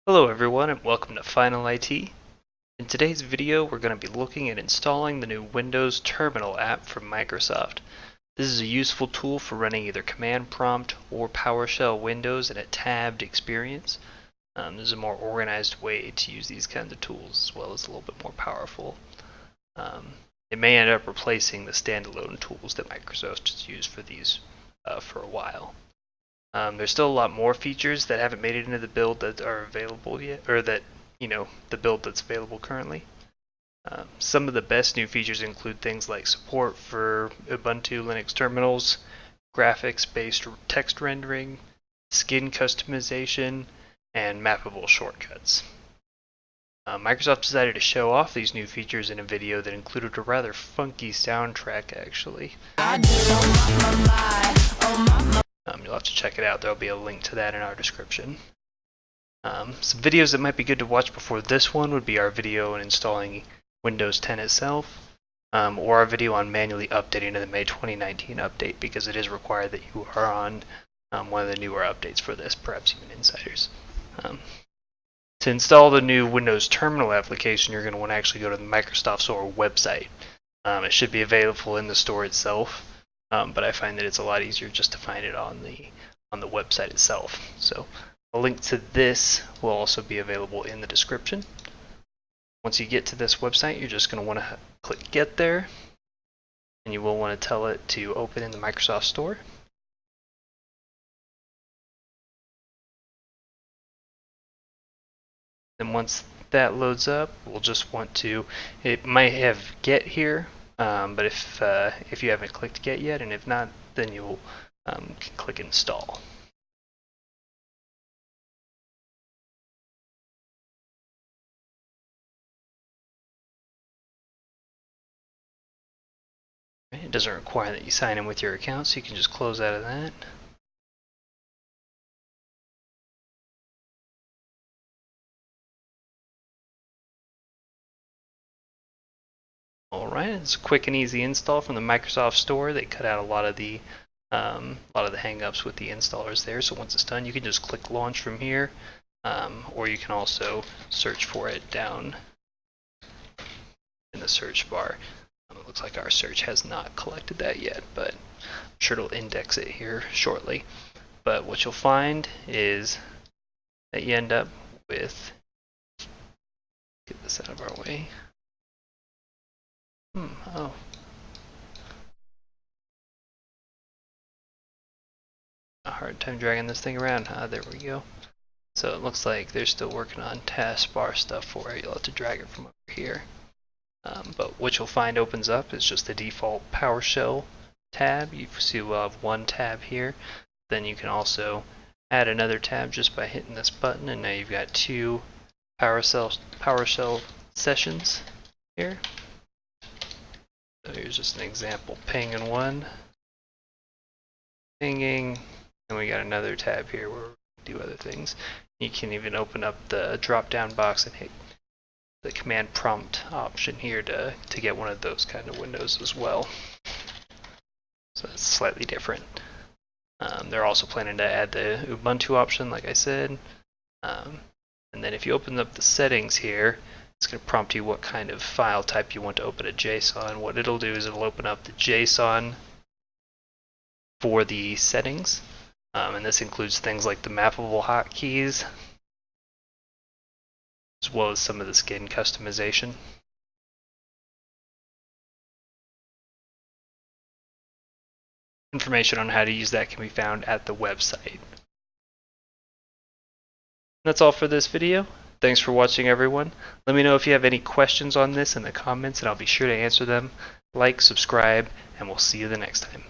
Hello everyone and welcome to Final IT. In today's video we're going to be looking at installing the new Windows Terminal app from Microsoft. This is a useful tool for running either command prompt or PowerShell windows in a tabbed experience. This is a more organized way to use these kinds of tools as well as a little bit more powerful. It may end up replacing the standalone tools that Microsoft has used for these for a while. There's still a lot more features that haven't made it into the build that are available yet, or that, the build that's available currently. Some of the best new features include things like support for Ubuntu Linux terminals, graphics-based text rendering, skin customization, and mappable shortcuts. Microsoft decided to show off these new features in a video that included a rather funky soundtrack, actually. You'll have to check it out. There'll be a link to that in our description. Some videos that might be good to watch before this one would be our video on installing Windows 10 itself, or our video on manually updating to the May 2019 update, because it is required that you are on one of the newer updates for this, perhaps even Insiders. To install the new Windows Terminal application, you're going to want to actually go to the Microsoft Store website. It should be available in the store itself. But I find that it's a lot easier just to find it on the website itself. So a link to this will also be available in the description. Once you get to this website, you're just going to want to click Get There, and you will want to tell it to open in the Microsoft Store. Then once that loads up, we'll just want to, it might have Get here, but if you haven't clicked Get yet, and if not, then you'll click Install. It doesn't require that you sign in with your account, so you can just close out of that. Alright, it's a quick and easy install from the Microsoft Store. They cut out a lot of the hang-ups with the installers there, so once it's done you can just click Launch from here, or you can also search for it down in the search bar. It looks like our search has not collected that yet, but I'm sure it'll index it here shortly. But what you'll find is that you end up with, get this out of our way. Oh. A hard time dragging this thing around. There we go. So it looks like they're still working on taskbar stuff for it. You'll have to drag it from over here. But what you'll find opens up is just the default PowerShell tab. You see we'll have one tab here. Then you can also add another tab just by hitting this button, and now you've got two PowerShell sessions here. So here's just an example pinging one, pinging, and we got another tab here where we do other things. You can even open up the drop down box and hit the command prompt option here to get one of those kind of windows as well. So it's slightly different. They're also planning to add the Ubuntu option, like I said. And then if you open up the settings here, it's going to prompt you what kind of file type you want to open a JSON. What it'll do is it'll open up the JSON for the settings, and this includes things like the mappable hotkeys, as well as some of the skin customization. Information on how to use that can be found at the website. That's all for this video. Thanks for watching, everyone. Let me know if you have any questions on this in the comments, and I'll be sure to answer them. Like, subscribe, and we'll see you the next time.